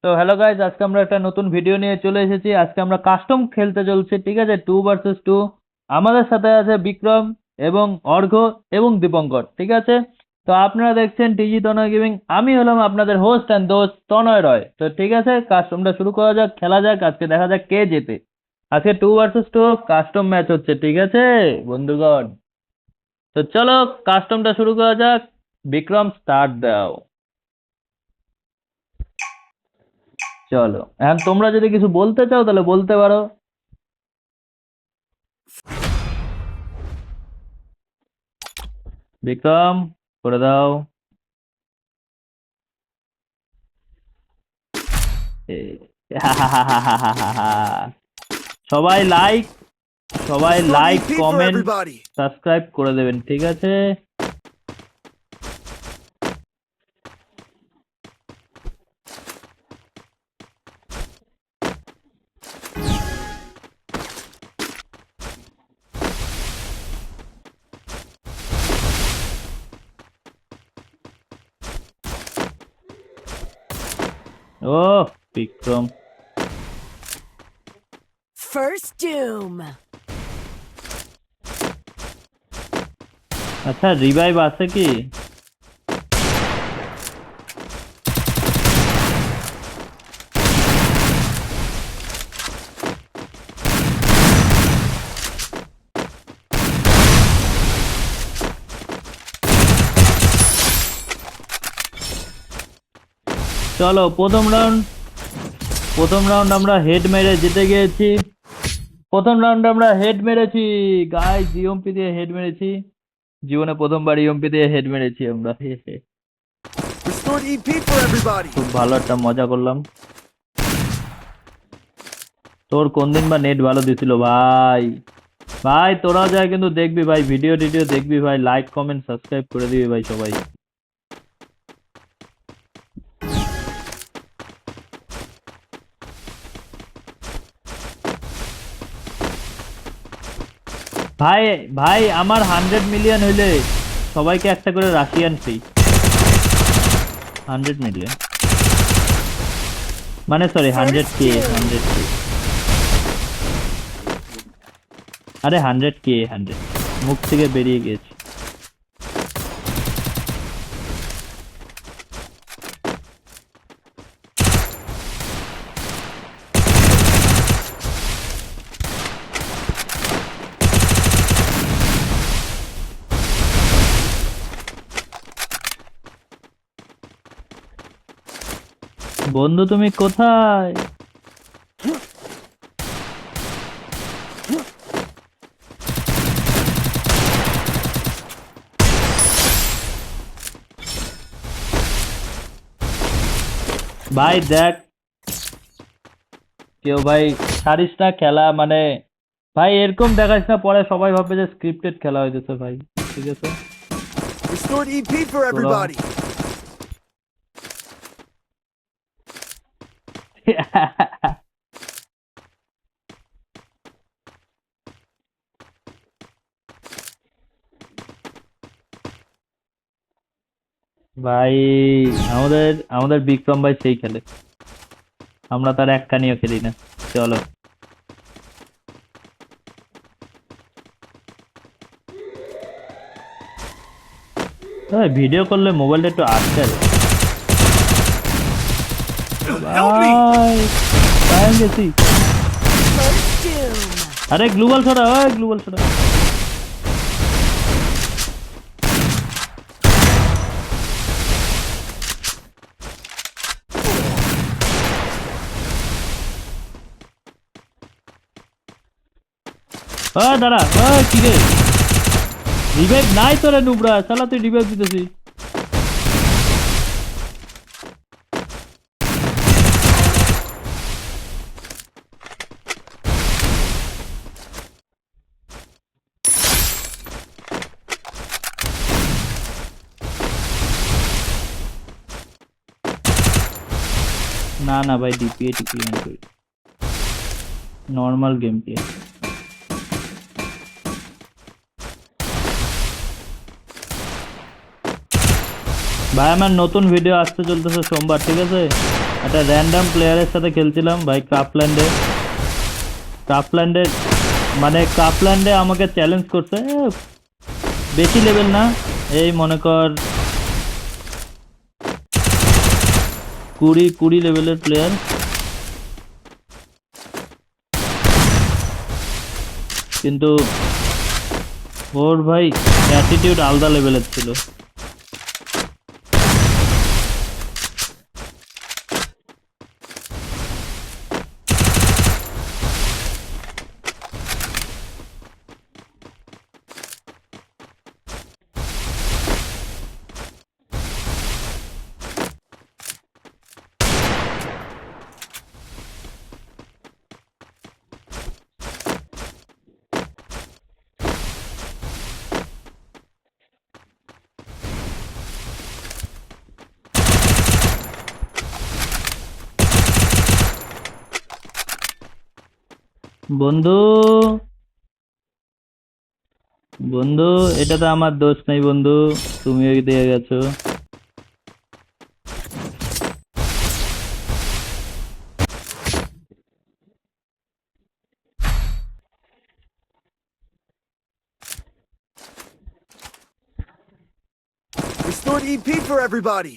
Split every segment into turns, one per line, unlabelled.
তো hello guys, আজকে আমরা একটা নতুন ভিডিও নিয়ে চলে এসেছি। আজকে আমরা কাস্টম খেলতে চলছি, ঠিক আছে, 2 ভার্সেস 2। আমাদের সাথে আছে বিক্রম এবং অর্ঘ্য এবং দীপঙ্কর, ঠিক আছে। তো আপনারা দেখছেন টিজি তনয় গেমিং। আমি হলাম আপনাদের হোস্ট অ্যান্ড দোস্ত তনয় রয়। তো ঠিক আছে, কাস্টমটা শুরু করা যাক, খেলা যাক। আজকে দেখা যাক কে জেতে। আজকে 2 ভার্সেস 2 কাস্টম ম্যাচ হচ্ছে, ঠিক আছে বন্ধুগণ। তো চলো কাস্টমটা শুরু করা যাক। বিক্রম, স্টার্ট দাও। চলো, এখন তোমরা যদি কিছু বলতে চাও তাহলে বলতে পারো। বিক্রম, করে দাও। এ, সবাই লাইক, সবাই
Restore
like,
EP for
comment,
everybody.
Subscribe করে দেবেন, ঠিক আছে। ও বিক্রম,
First Doom.
আচ্ছা রিভাইভ আছে কি? চলো প্রথম রাউন্ড আমরা হেড মেরে জিতে গিয়েছি। প্রথম রাউন্ডে আমরা হেড মেরেছি গাইস, ইএমপি দিয়ে হেড মেরেছি। জীবনে প্রথমবার ইএমপি দিয়ে হেড মেরেছি আমরা।
Restored EP for everybody.
খুব ভালো একটা মজা করলাম। তোর কোন দিন বা নেট ভালো দিছিল ভাই? ভাই তোরাও যায় কিন্তু দেখবি ভাই, ভিডিও টিডিও দেখবি ভাই, লাইক কমেন্ট সাবস্ক্রাইব করে দিবি ভাই সবাই। ভাই ভাই আমার 100 মিলিয়ন হইলে সবাইকে একটা করে রাশিয়ান ফ্রি। 100 মিলিয়ন মানে সরি 100K। 100K, আরে 100K, 100 মুখ থেকে বেরিয়ে গেছে। বন্ধু তুমি কোথায়? ভাই দেখ, কেউ ভাই ছাড়িস না খেলা, মানে ভাই এরকম দেখাস না, পরে সবাই ভাববে যে স্ক্রিপ্টেড খেলা হইতেছে ভাই, ঠিক আছে।
Restored EP for everybody.
ভাই আমাদের আমাদের বিক্রম ভাই সেই খেলে, আমরা তার এক কানিও খেলি না। চলো ভিডিও করলে মোবাইলটা একটু আটকে যায়। ভাই টাইম গেছি।
First Doom.
আরে গ্লোবাল ছড়া, ওই গ্লোবাল ছড়া। দাঁড়া, কি রে, রিভাইভ নাই তোরে নুবরা, শালা তুই রিভাইভ দিতেছিস। না না ভাই, ডিপিএ টিপিএ করি, নর্মাল গেম প্লে। ভাই আমার নতুন ভিডিও আসতে চলতেছে সোমবার, ঠিক আছে। একটা র্যান্ডম প্লেয়ারের সাথে খেলছিলাম ভাই ক্রাফল্যান্ডে। ক্রাফল্যান্ডে আমাকে চ্যালেঞ্জ করছে, বেশি লেভেল না, এই মনে কর 20 লেভেলের প্লেয়ার। কিন্তু ওর ভাই অ্যাটিটিউড আলাদা লেভেলের ছিল। বন্ধু বন্ধু এটা তো আমার দোষ নাই বন্ধু, তুমিও দিয়ে গেছো।
Restored EP for everybody.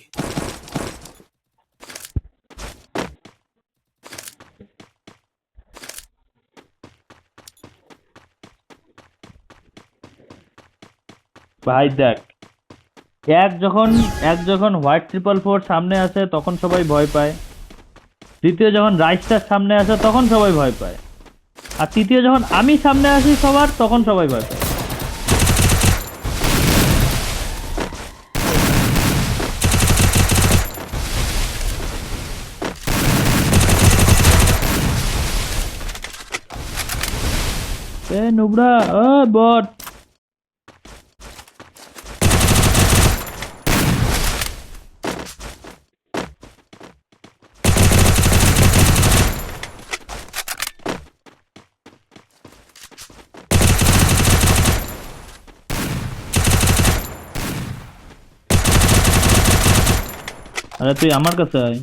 ভাই দেখ, এক যখন হোয়াইট 444 সামনে আসে তখন সবাই ভয় পায়, দ্বিতীয় যখন রাইস্টার সামনে আসে তখন সবাই ভয় পায়, আর তৃতীয় যখন আমি সামনে আসি সবার তখন সবাই ভয় পায়। এ নুবরা, বট। আরে তুই আমার কাছে আয়।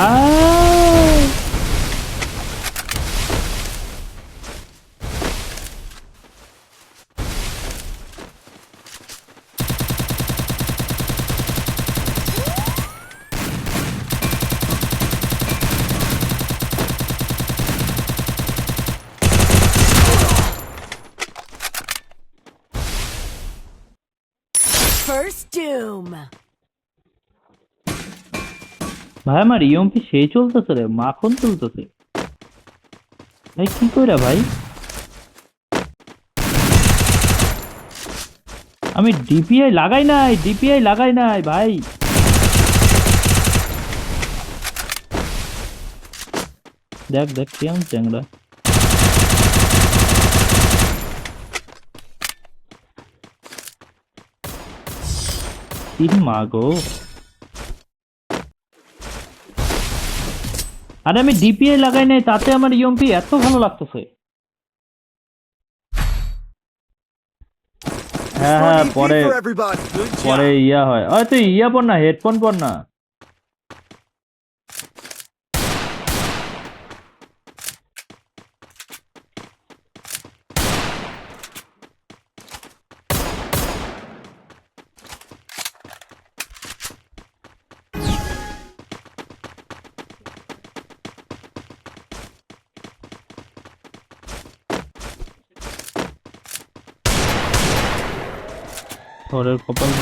আয়
First doom.
ভাই আমার ইএমপি সেই চলতেছে রে, মাখন চলতেছে ভাই, কি কইরা ভাই। আমি ডিপিআই লাগাই নাই ভাই। দেখ দেখ কেমন চ্যাংড়া। কি মা গো, আরে আমি ডিপিআই লাগাই নাই, তাতে আমার ইএমপি এত ভালো লাগতেছে। হ্যাঁ
Restored
হ্যাঁ,
EP
পরে
for everybody. Good
পরে ইয়া হয়। তুই ইয়া পর না, হেডফোন পর না। ওরের কপাল।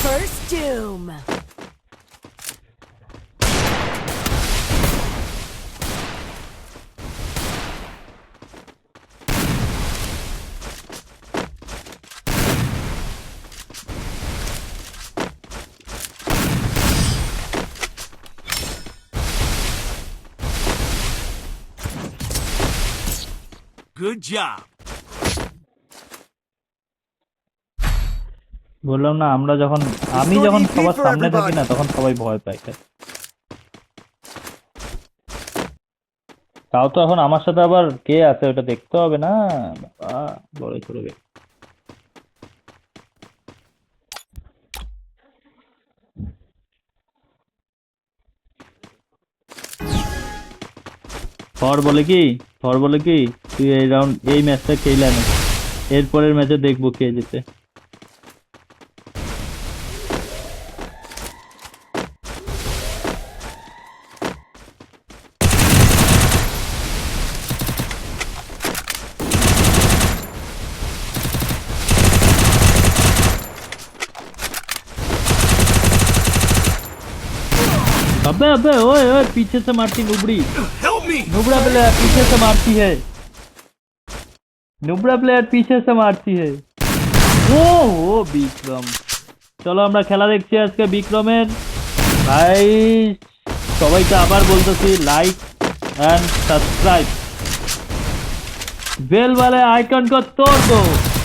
First doom.
Good job.
বললাম না আমি যখন
Restored EP
সবার
for
সামনে থাকি
everybody.
না তখন সবাই ভয় পায়। তাও তো এখন আমার সাথে আবার কে আছে ওটা দেখতে হবে না বাবা, বড় করবে। থর বলে কি তুই এই ম্যাচটা খেলে না, এরপরের ম্যাচে দেখবো কে জিতে। अबे अबे ओए ओए पीछे से मारती नुबड़ी,
Help me!
नुबड़ा प्लेयर पीछे से मारती है, नुबड़ा प्लेयर पीछे से मारती है। ও বিক্রম, চলো আমরা খেলা দেখছি আজকে বিক্রমের। ভাই সবাইকে আবার বলতেছি লাইক एंड सब्सक्राइब, बेल वाले आइकन को तोड़ दो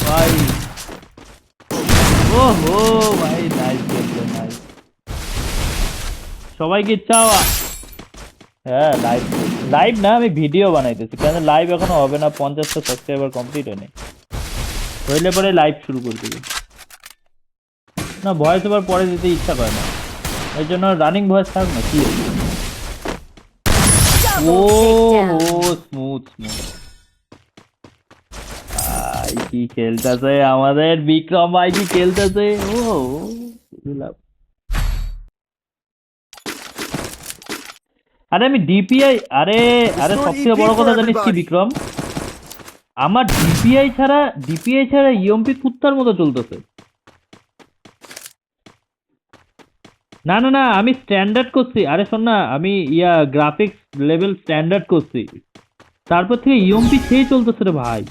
भाई। ओहो भाई नाइस खेलते नाइस, সবাইকে চাওয়া। হ্যাঁ লাইভ না আমি ভিডিও বানাইতেছি, কারণ লাইভ এখনো হবে না, 50টা সাবস্ক্রাইবার কমপ্লিট হয়নি, হইলে পরে লাইভ শুরু করে দেবো। না ভয়েস ওভার পরে দিতে ইচ্ছা করে না, এই জন্য রানিং ভয়েস থাক না কি। ও স্মুথ ভাই কি খেলতেছে আমাদের বিক্রম ভাই, কি খেলতেছে। ও আরে আমি ডিপিআই, আরে সবথেকে বড় কথা জানিস কি বিক্রম, আমার ডিপিআই ছাড়া ইএমপি কুত্তার মতো চলতেছে। না না না আমি স্ট্যান্ডার্ড করছি, আরে শোন না আমি গ্রাফিক্স লেভেল স্ট্যান্ডার্ড করছি, তারপর থেকে ইএমপি সেই চলতেছে রে ভাই।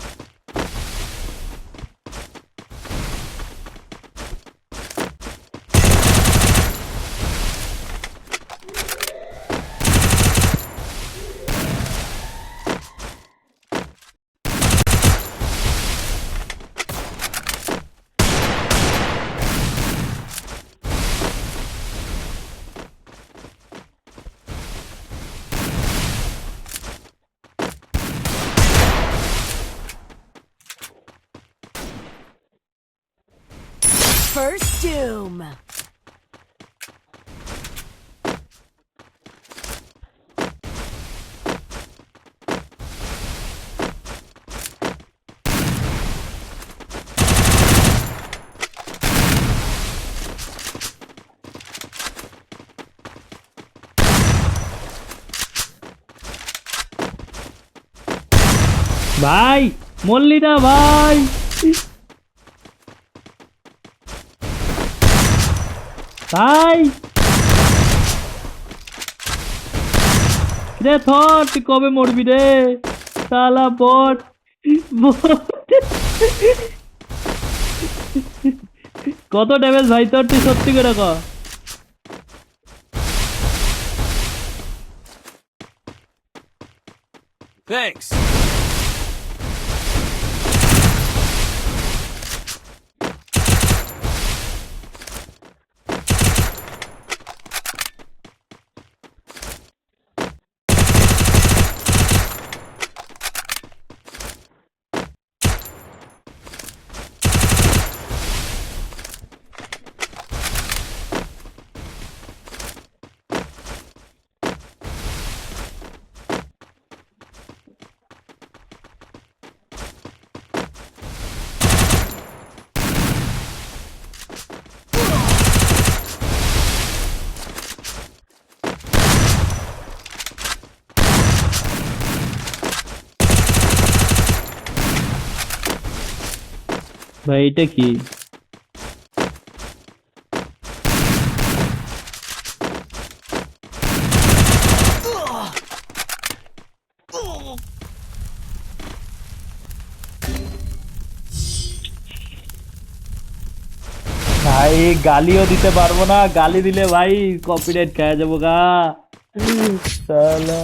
First Doom.
ভাই মল্লি না ভাই, ভাই রে থর তুই কবে মরবি রে শালা বট। কত ড্যামেজ ভাই তোর, তুই সত্যি করে ক।
Thanks.
ভাই এটা কি ভাই, গালিও দিতে পারবো না, গালি দিলে ভাই কপিরাইট খেয়ে যাবো গা শালা।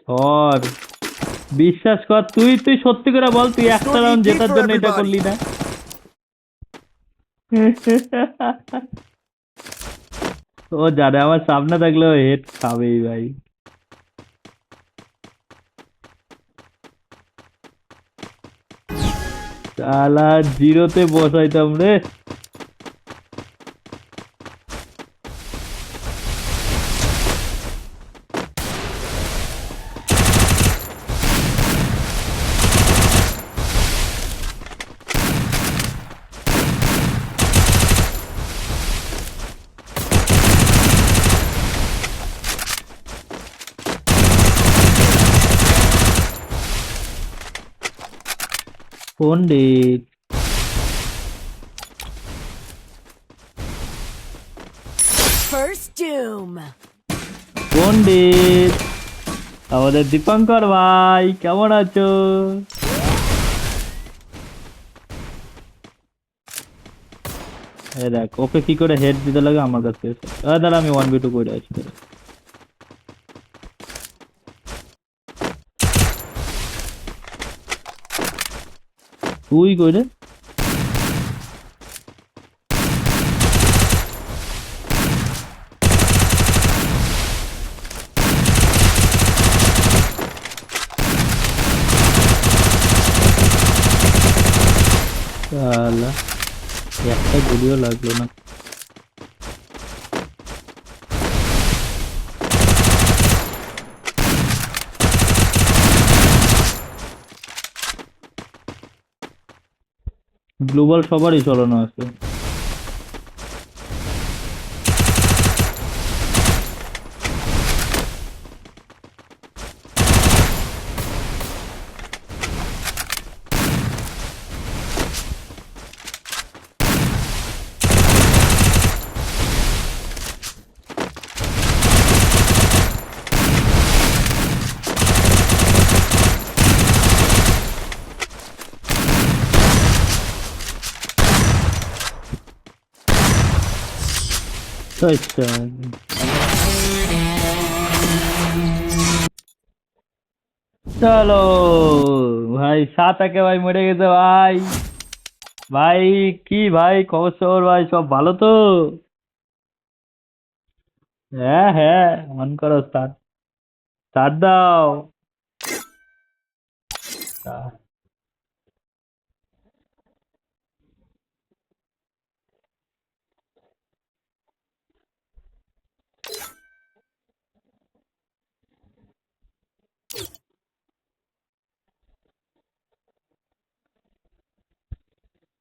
ধর, বিশ্বাস কর, তুই সত্যি করে বল, তুই একটা
Score
রাউন্ড
EP
জেতার
for
জন্য এটা
everybody.
করলি না? ও জানে আমার সামনে থাকলেও হেড খাবেই ভাই। শালা জিরোতে বসাইতাম রে। পণ্ডিত
First doom.
পণ্ডিত আমাদের দীপঙ্কর ভাই, কেমন আছো? এই দেখ ওকে কি করে হেড দিতে লাগে আমার কাছে এসে। দাঁড়া আমি 1v2 করে আছি। তুই কইরে শালা একটা গুলিও লাগলো না। গ্লোবাল সবারই চলানো আছে। আচ্ছা চলো ভাই, 7 ভাই মরে গেছে ভাই। ভাই কি ভাই খবর সবর ভাই, সব ভালো তো? হ্যাঁ হ্যাঁ, অন করো, স্টার্ট স্টার্ট দাও।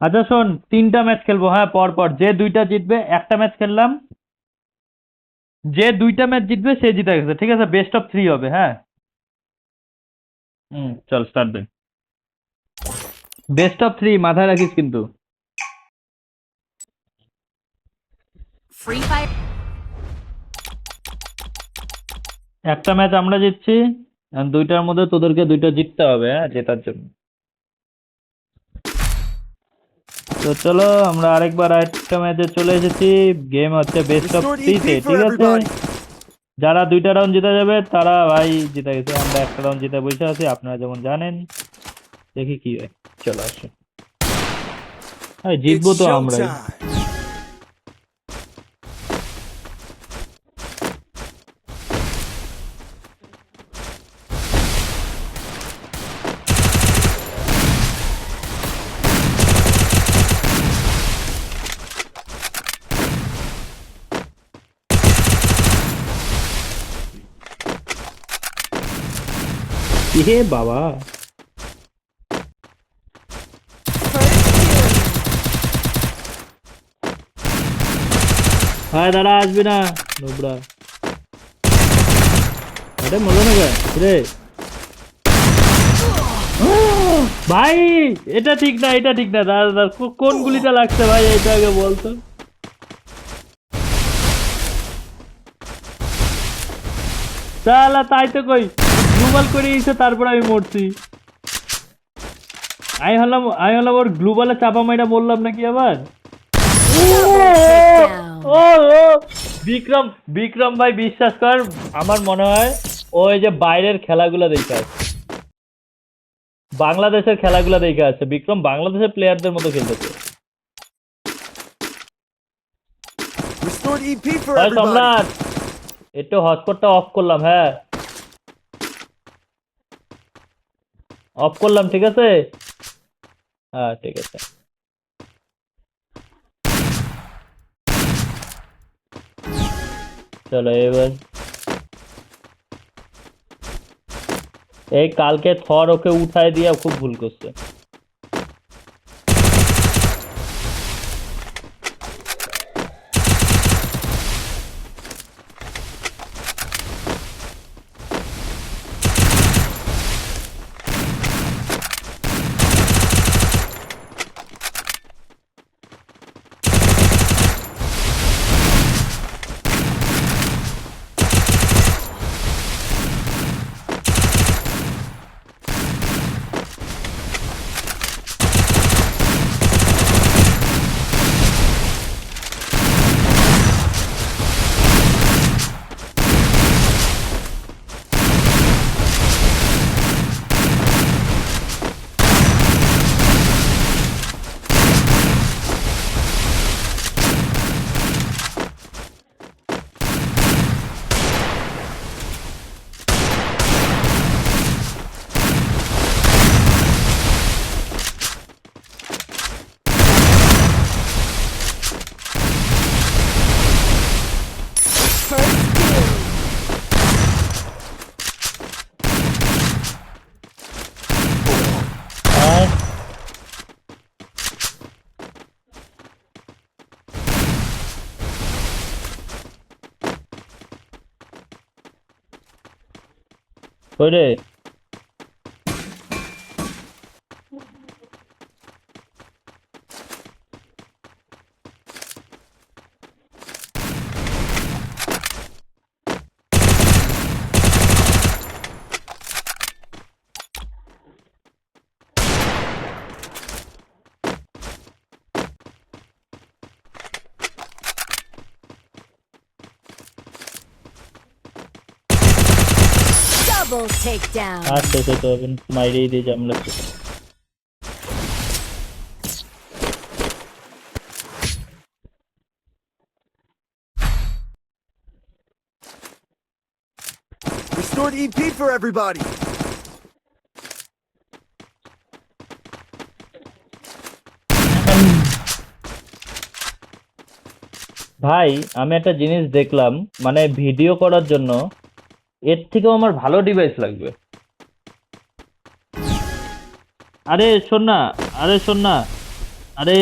আচ্ছা শোন, 3টা ম্যাচ খেলবো, হ্যাঁ পর পর। যে 2টা জিতবে একটা ম্যাচ খেললাম, যে 2টা ম্যাচ জিতবে সে জিতে গেছে, ঠিক আছে? বেস্ট অফ 3 হবে, হ্যাঁ। চল স্টার্ট দে। বেস্ট অফ 3 মাথায় রাখিস কিন্তু।
Free Fire.
একটা ম্যাচ আমরা জিতছি, আর 2টার মধ্যে তোদেরকে 2টা জিততে হবে, হ্যাঁ, জেতার জন্য। তো চলো আমরা আরেকবার আরেকটা ম্যাচে চলে এসেছি। গেম হচ্ছে বেস্ট অফ
Restored
3
EP
তে,
for
ঠিক আছে?
everybody.
যারা 2টা রাউন্ড জিতে যাবে তারা ভাই জিতে গেছে। আমরা একটা রাউন্ড জিতে বসে আছি, আপনারা যেমন জানেন। দেখি কি হয়, চলো আসো। ভাই জিতবো
It's
তো আমরাই।
showtime.
এ বাবা,
First doom.
ভাই দাঁড়া, আসবি না নোবরা। আরে মজা না রে ভাই, এটা ঠিক না, এটা ঠিক না। দাঁড়া দাঁড়া, কোন গুলিটা লাগছে ভাই, এটা আগে বলতো। তাহলে তাই তো কই, গ্লোবাল করে দিয়েছে তারপর আমি মরছি। আমি হলাম ওর গ্লোবালে চাপা মাইরা বললাম নাকি আবার।
Down.
ও ও বিক্রম, বিক্রম ভাই বিশ্বাস কর, আমার মনে হয় ওই যে বাইরের খেলাগুলো দেখে আছে, বাংলাদেশের খেলাগুলো দেখে আছে। বিক্রম বাংলাদেশের প্লেয়ারদের মতো খেলতেছে।
Restored EP for
ভাই
everybody.
সম্রাট, একটু হটস্পটটা অফ করলাম। হ্যাঁ, অফ করলাম, ঠিক আছে। হ্যাঁ ঠিক আছে। চলো এবার এই কালকে থর ওকে উঠায় দিয়ে খুব ভুল করছে।
First doom.
হ্যাঁ কই রে?
Double takedown.
আচ্ছা আচ্ছা, তো মাইরেই দিয়ে জামলা।
Restored EP for everybody.
ভাই আমি একটা জিনিস দেখলাম, মানে ভিডিও করার জন্য এর থেকেও আমার ভালো ডিভাইস লাগবে। আরে শোন না, আরে শোন না, আরে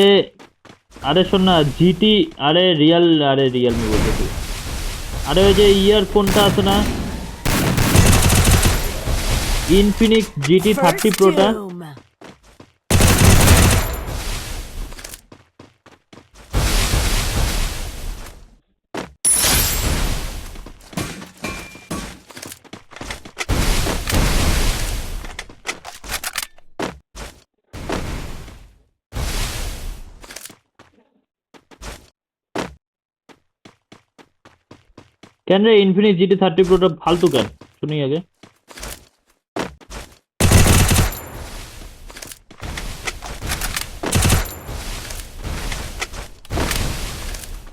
আরে শোন না, জিটি, আরে রিয়েলমি বলতেছি। আরে ওই যে ইয়ারফোনটা আছে না, ইনফিনিক্স জিটি 30
First
প্রোটা।
doom.
কেন রে ইনফিনিক্স জিটি 30 প্রোটা ফালতু কেন? শুনি আগে।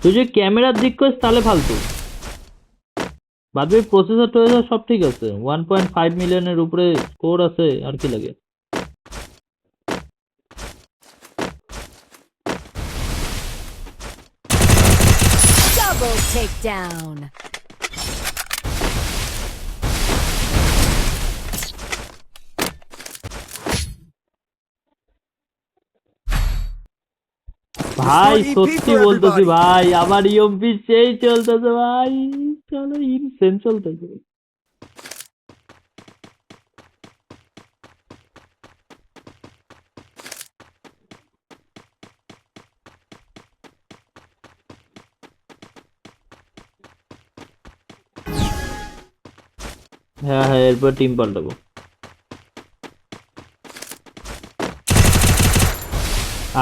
তুই যে ক্যামেরার দিক করিস তাহলে ফালতু, বাদ বাকি প্রসেসর টসেসর সব ঠিক আছে। 1.5 মিলিয়নের উপরে স্কোর আছে, আর কি লাগে?
Double takedown.
ভাই
Restore EP
সত্যি
for
বলতেছি
everybody.
ভাই, আমার ইএমপি সেই চলতেছে ভাই, চলো ইনসেন চলতেছে। হ্যাঁ হ্যাঁ, এরপর টিম পাল্টাবো।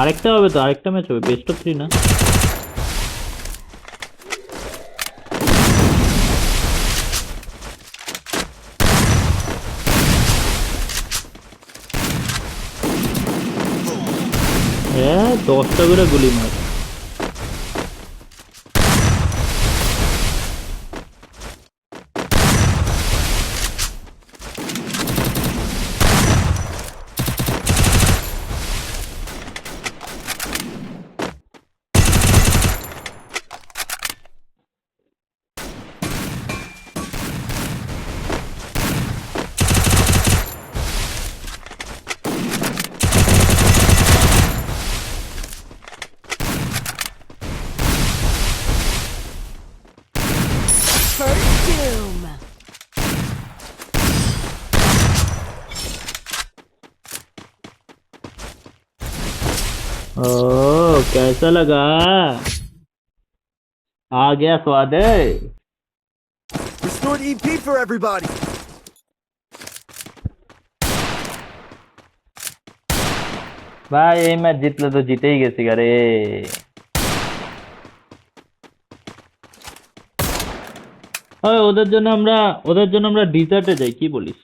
আরেকটা হবে তো, আরেকটা ম্যাচ হবে, বেস্ট অফ 3 না? 10টা করে গুলি মার।
First doom.
ओ कैसा लगा? आ गया स्वाद है।
Restored EP for everybody.
ভাই এই ম্যাচ জিতলে তো জিতেই গেছি রে। হয় ওদের জন্য আমরা ডিজার্টে যাই, কি বলিস?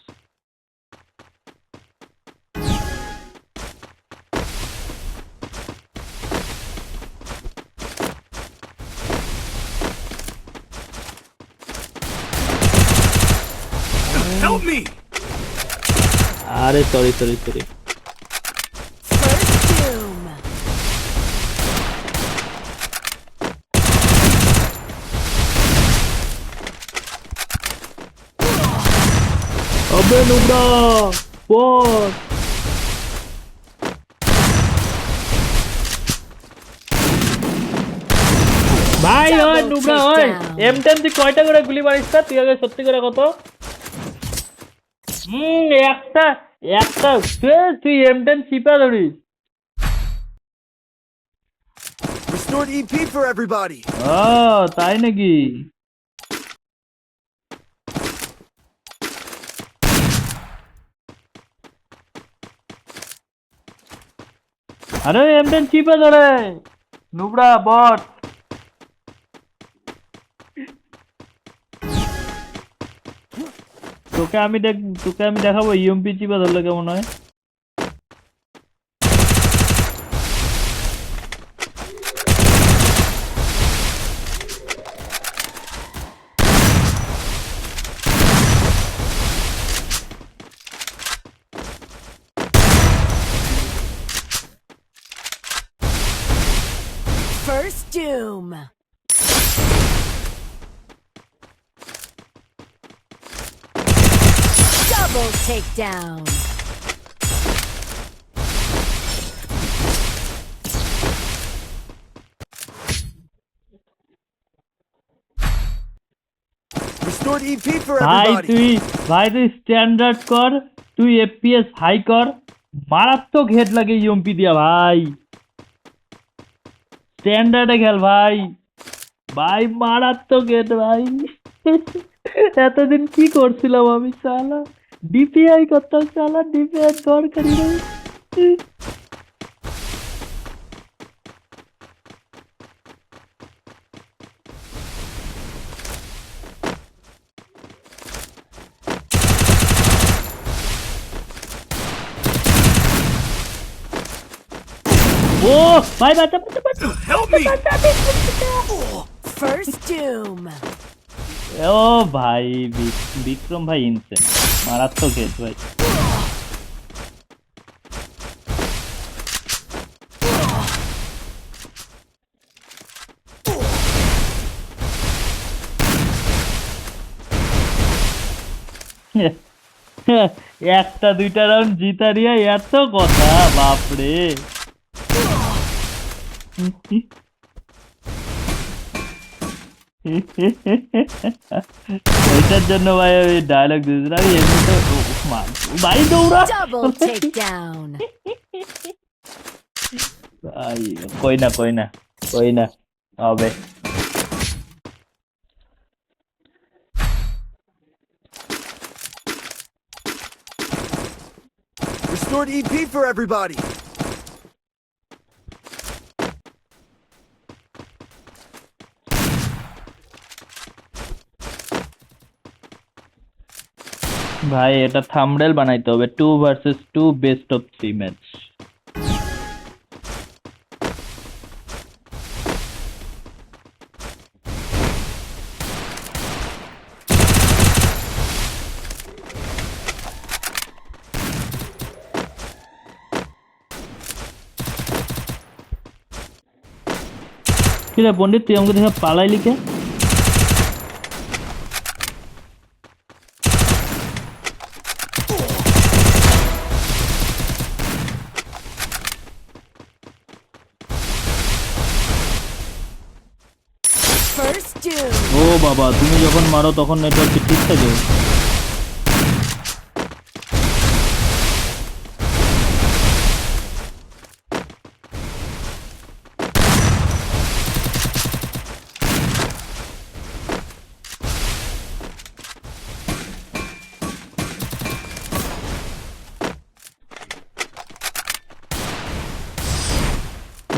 Help me!
আরে সরি।
First doom.
अबे नुब्रा बोल ভাই ওই
Double
নুব্রা ওই
takedown.
M10 তুই কয়টা করে গুলি মারিস তা? তুই আগে সত্যি করে কত? একটা তুই M10 চিপা ধরিস।
Restored EP for everybody.
ও তাই নাকি? আরে M10 চিপা ধরে নুব্রা বট। তোকে আমি দেখাবো ইএমপি চিপা ধরলে কেমন হয়।
First doom. Double takedown.
Restored EP for
ভাই
everybody.
তুই স্ট্যান্ডার্ড কর, তুই এফপিএস হাই কর, মারাত্মক হেড লাগে ইএমপি দিয়া ভাই। স্ট্যান্ডার্ডে খেল ভাই, মারাত্মক হেড ভাই। এতদিন কি করছিলাম আমি শালা? ডিপিআই করতাম শালা, ডিপিআই দরকারি নেই। ও ভাই বাচ্চা
Help me!
First doom.
ও ভাই বিক্রম ভাই ইনসেন, মারাত্মক হেড ভাই। একটা দুইটা রাউন্ড জিতা নিয়ে এত কথা, বাপরে। ওইটার জন্য ভাই ওই ডায়লগ দিয়েছিলাম, এমনিতে ভাই দৌড়া।
Double takedown.
ভাই কই না হবে।
Restored EP for everybody.
ভাই এটা থাম্বনেল বানাইতে হবে, 2 vs 2 বেস্ট অফ 3 ম্যাচ। কিরে পণ্ডিত, তুই আমাকে দেখে পালাইলি কে?
First doom.
ও বাবা, তুমি যখন মারো তখন নেটওয়ার্ক ঠিক থাকে?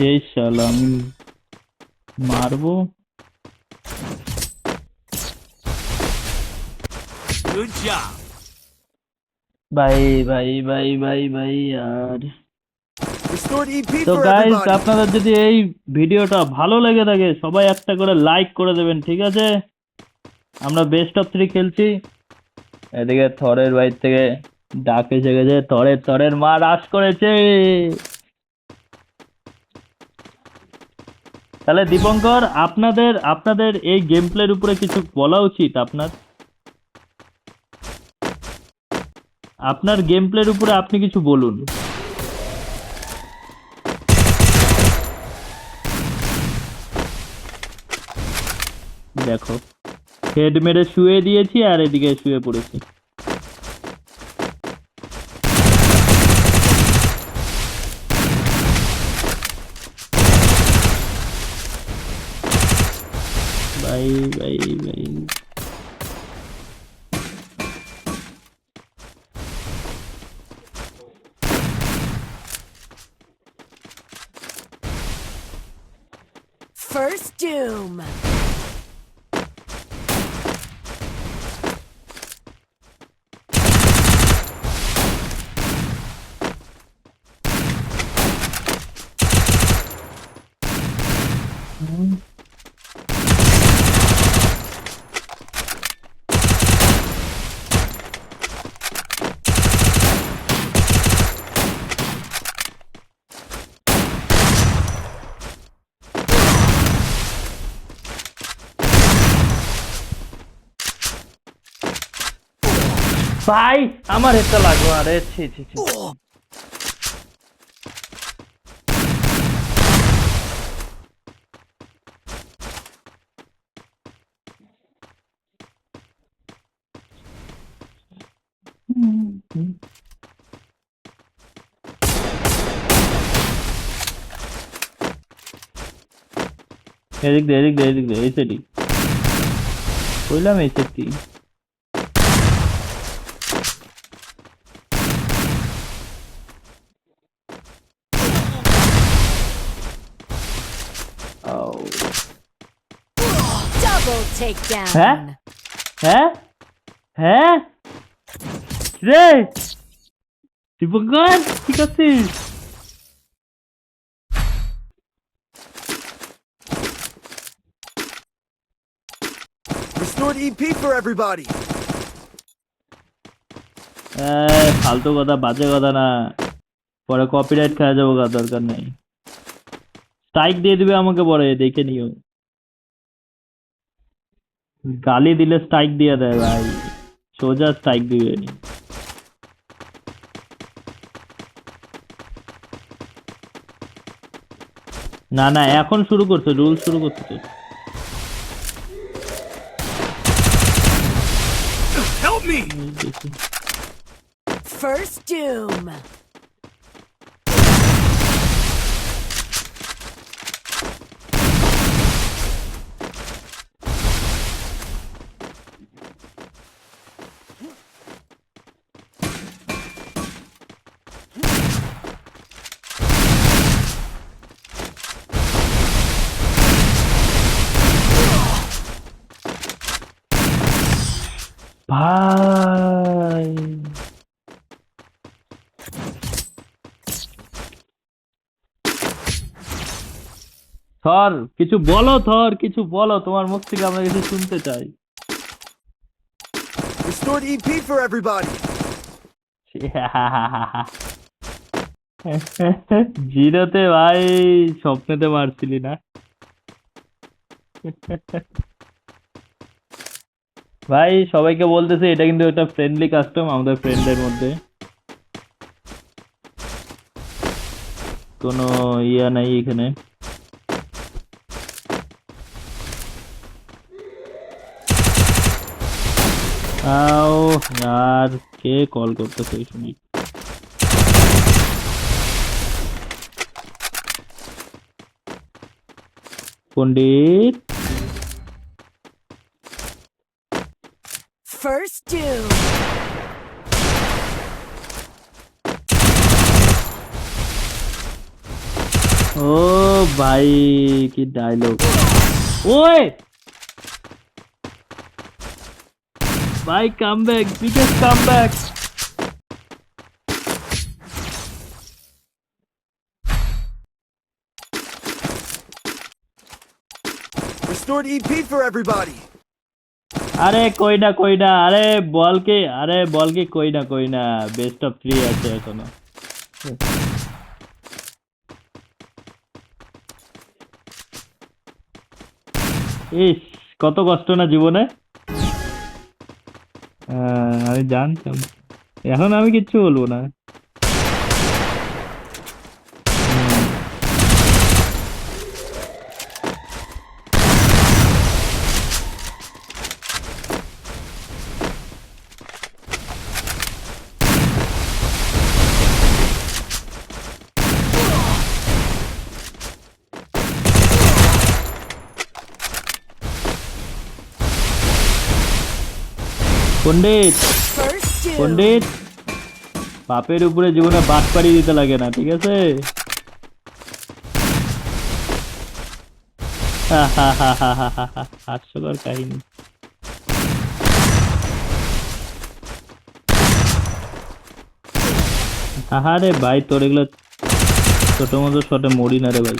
এই শালা, আমি মারবো।
Good job.
ভাই ভাই ভাই ভাই ভাই আর
Restored EP
তো
for
গাইস,
everybody.
আপনাদের যদি এই ভিডিওটা ভালো লেগে থাকে সবাই একটা করে লাইক করে দেবেন, ঠিক আছে? আমরা বেস্ট অফ 3 খেলছি। এদিকে থরের বাইর থেকে ডাক এসে গেছে, থরের মা রাশ করেছে। তাহলে দীপঙ্কর, আপনাদের এই গেম প্লের উপরে কিছু বলা উচিত। আপনার গেম প্লের উপরে আপনি কিছু বলুন। দেখো, হেড মেরে শুয়ে দিয়েছি আর এদিকে শুয়ে পড়েছি। ভাই ভাই ভাই,
First doom.
ভাই আমার হেডটা লাগলো। আরে ছি ছি ছি। এদিক দে এই সেটি কইলাম, এই সেটি।
Double takedown.
হ্যাঁ হ্যাঁ রে দীপঙ্কর, ঠিক আছিস?
Restored EP for everybody.
ফালতু কথা, বাজে কথা না, পরে কপিরাইট খাওয়া যাবো, দরকার নেই। স্ট্রাইক দিয়ে দিবে আমাকে পরে, দেখে নিও। গালি দিলে স্ট্রাইক দিয়ে দেয় ভাই, সোজা স্ট্রাইক দিবে। না না, এখন শুরু করছে, রুল শুরু করছে।
Help me.
First doom.
ভাই থর, কিছু বলো, কিছু বলো, তোমার মুখ থেকে আমরা কিছু শুনতে চাই।
Restored EP for everybody.
জিরোতে ভাই, স্বপ্নেতে মারছিলি না? ভাই সবাইকে বলতেছি এটা কিন্তু একটা ফ্রেন্ডলি কাস্টম আমাদের ফ্রেন্ডের মধ্যে, কোনো ইয়া নাই এখানে। আও यार কে কল করতেছে এই সময়? পণ্ডিত
First doom.
ও ভাই কি ডায়লগ! ওই ভাই comeback, biggest comeback.
Restored EP for everybody.
আরে কই না, আরে বল কি কই না, বেস্ট অফ 3 আছে এখনো। ইস কত কষ্ট না জীবনে। আমি জানতাম, এখন আমি কিচ্ছু বলবো না। পণ্ডিত
First doom.
পণ্ডিত বাপের উপরে জীবনে বাট পাড়ি দিতে লাগে না, ঠিক আছে? হাস্যকর কাহিনী। আরে ভাই তোর এগুলো ছোট মতো শটে মরি না রে ভাই।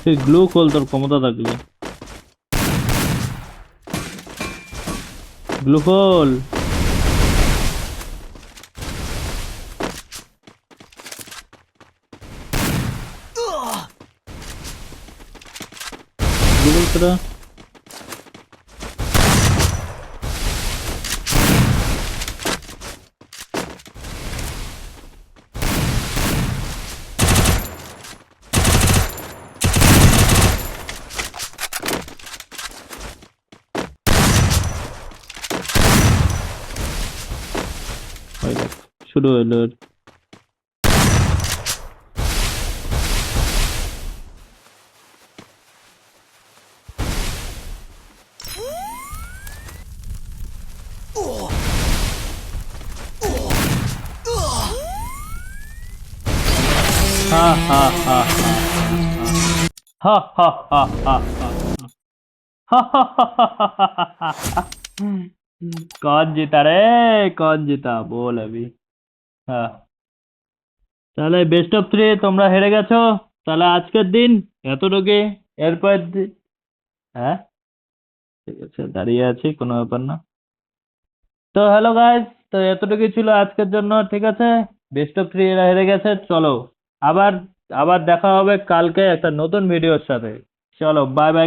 তুই গ্লু খোল তোর ক্ষমতা থাকলে, গ্লু খোল। গ্লু খোল তোরা। শুরু হলো। হা হা হা হা হা হা হা হা। कौन जीता रे, कौन जीता बोल अभी। হ্যাঁ তাহলে বেস্ট অফ 3 তোমরা হেরে গেছো। তাহলে আজকের দিন এতটুকুই, এরপর হ্যাঁ ঠিক আছে দাঁড়িয়ে আছি, কোনো ব্যাপার না। তো হ্যালো গাইস, তো এতটুকুই ছিল আজকের জন্য, ঠিক আছে? বেস্ট অফ 3 এরা হেরে গেছে। চলো আবার আবার দেখা হবে কালকে একটা নতুন ভিডিওর সাথে। চলো বাই বাই।